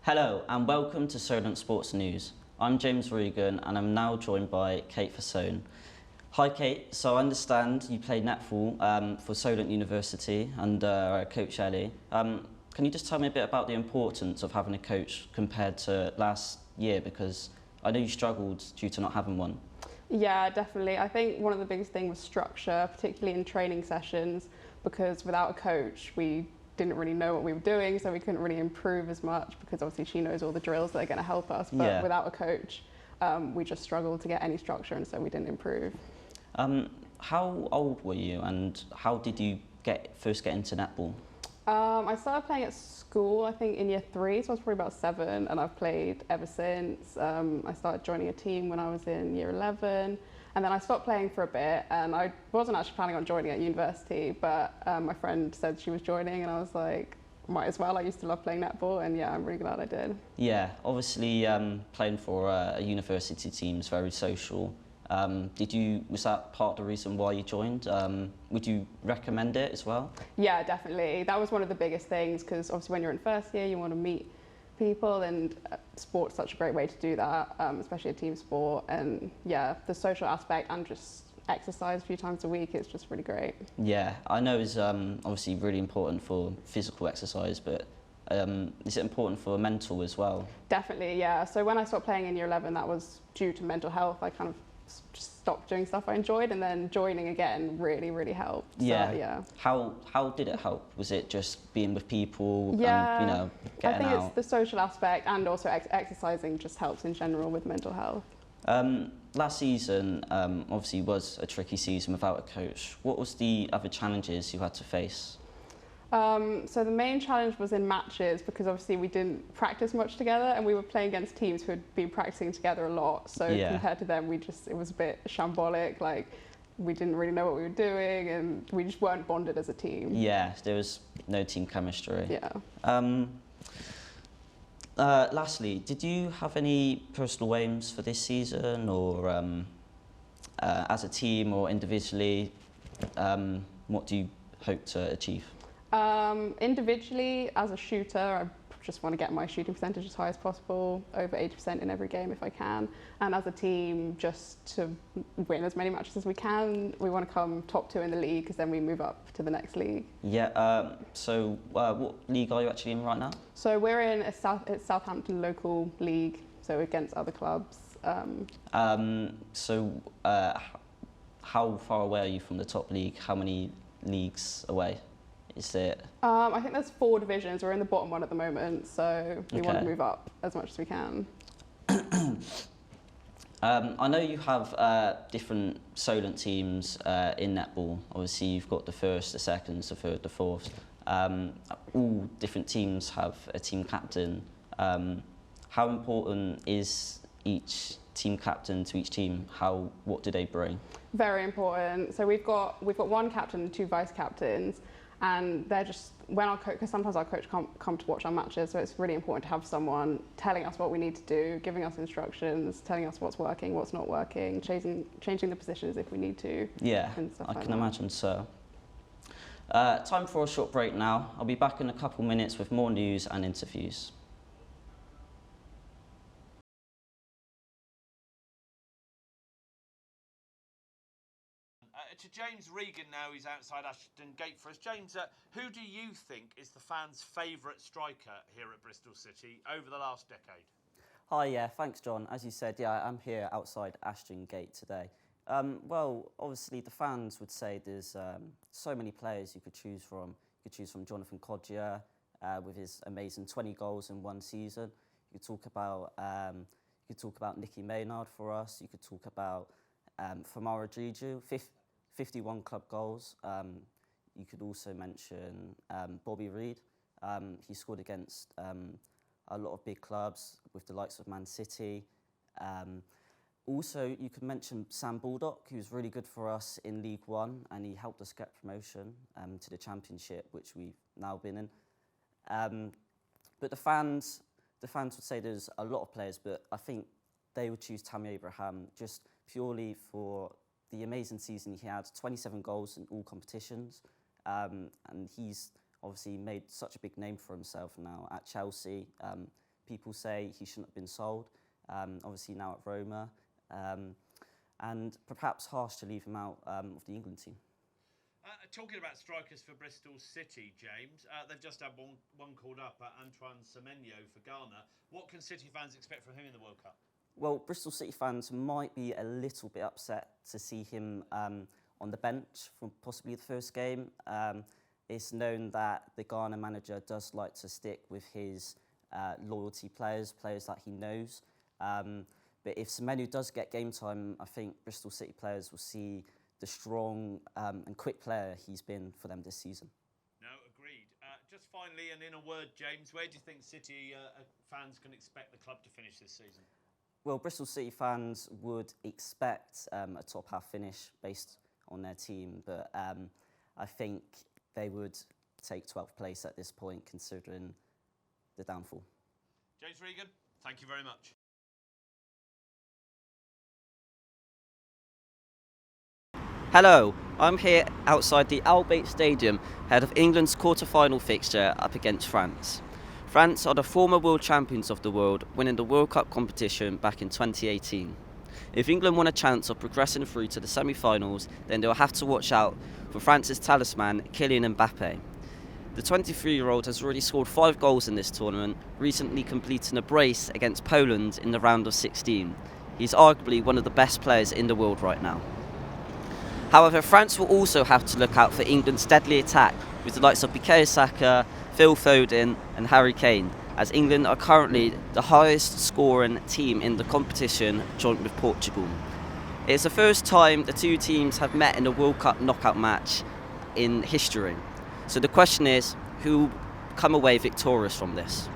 Hello and welcome to Solent Sports News. I'm James Regan and I'm now joined by Kate Fasone. Hi Kate, so I understand you played netball for Solent University under Coach Ellie. Can you just tell me a bit about the importance of having a coach compared to last year, because I know you struggled due to not having one? Yeah, definitely. I think one of the biggest things was structure, particularly in training sessions, because without a coach, we didn't really know what we were doing, so we couldn't really improve as much, because obviously she knows all the drills that are going to help us, but Yeah. without a coach, we just struggled to get any structure, and so we didn't improve. How old were you and how did you first get into netball? I started playing at school, I think in year 3, so I was probably about 7, and I've played ever since. I started joining a team when I was in year 11, and then I stopped playing for a bit, and I wasn't actually planning on joining at university, but my friend said she was joining, and I was like, might as well. I used to love playing netball, and yeah, I'm really glad I did. Yeah, obviously playing for a university team is very social. Was that part of the reason why you joined? Would you recommend it as well? Yeah, definitely. That was one of the biggest things, because obviously when you're in first year, you want to meet people, and sport's such a great way to do that, especially a team sport. And yeah, the social aspect and just exercise a few times a week, it's just really great. Yeah, I know it's obviously really important for physical exercise, but is it important for mental as well? Definitely, yeah. So when I stopped playing in year 11, that was due to mental health. I kind of just stopped doing stuff I enjoyed, and then joining again really helped. Yeah. So, yeah. How did it help? Was it just being with people Yeah, and getting I think out? it's the social aspect, and also exercising just helps in general with mental health. Last season obviously was a tricky season without a coach. What was the other challenges you had to face? So the main challenge was in matches, because obviously we didn't practice much together, and we were playing against teams who had been practicing together a lot. So Yeah. compared to them, it was a bit shambolic. Like, we didn't really know what we were doing, and we just weren't bonded as a team. Yeah, there was no team chemistry. Yeah. Lastly, did you have any personal aims for this season, or as a team or individually? What do you hope to achieve? Individually, as a shooter, I just want to get my shooting percentage as high as possible, over 80% in every game if I can. And as a team, just to win as many matches as we can. We want to come top 2 in the league, because then we move up to the next league. Yeah, so what league are you actually in right now? So we're in it's Southampton local league, so against other clubs. How far away are you from the top league? How many leagues away is it? I think there's 4 divisions. We're in the bottom one at the moment, so we want to move up as much as we can. I know you have different Solent teams in netball. Obviously, you've got the first, the seconds, the third, the fourth. All different teams have a team captain. How important is each team captain to each team? What do they bring? Very important. So we've got one captain and 2 vice captains, and they're just, when our coach, because sometimes our coach can't come to watch our matches, so it's really important to have someone telling us what we need to do, giving us instructions, telling us what's working, what's not working, changing the positions if we need to. Yeah, and stuff I like can that. imagine so. Time for a short break now. I'll be back in a couple minutes with more news and interviews. To James Regan now, he's outside Ashton Gate for us. James, who do you think is the fans' favourite striker here at Bristol City over the last decade? Hi, yeah, thanks, John. As you said, yeah, I'm here outside Ashton Gate today. Well, obviously, the fans would say there's so many players you could choose from. You could choose from Jonathan Kodjia with his amazing 20 goals in one season. You could talk about Nicky Maynard for us. You could talk about Famara Juju, 51 club goals. You could also mention Bobby Reid. He scored against a lot of big clubs with the likes of Man City. Also, you could mention Sam Baldock, who's really good for us in League One, and he helped us get promotion to the Championship, which we've now been in. But the fans would say there's a lot of players, but I think they would choose Tammy Abraham just purely for the amazing season he had, 27 goals in all competitions, and he's obviously made such a big name for himself now at Chelsea, people say he shouldn't have been sold, obviously now at Roma, and perhaps harsh to leave him out of the England team. Talking about strikers for Bristol City, James, they've just had one called up, Antoine Semenyo for Ghana. What can City fans expect from him in the World Cup? Well, Bristol City fans might be a little bit upset to see him on the bench from possibly the first game. It's known that the Ghana manager does like to stick with his loyalty players that he knows. But if Semenyo does get game time, I think Bristol City players will see the strong and quick player he's been for them this season. No, agreed. Just finally, and in a word, James, where do you think City fans can expect the club to finish this season? Well, Bristol City fans would expect a top half finish based on their team, but I think they would take 12th place at this point, considering the downfall. James Regan, thank you very much. Hello, I'm here outside the Albait Stadium ahead of England's quarter-final fixture up against France. France are the former world champions of the world, winning the World Cup competition back in 2018. If England want a chance of progressing through to the semi-finals, then they'll have to watch out for France's talisman, Kylian Mbappe. The 23-year-old has already scored 5 goals in this tournament, recently completing a brace against Poland in the round of 16. He's arguably one of the best players in the world right now. However, France will also have to look out for England's deadly attack with the likes of Bukayo Saka, Phil Foden and Harry Kane, as England are currently the highest scoring team in the competition, joint with Portugal. It's the first time the two teams have met in a World Cup knockout match in history. So the question is, who will come away victorious from this?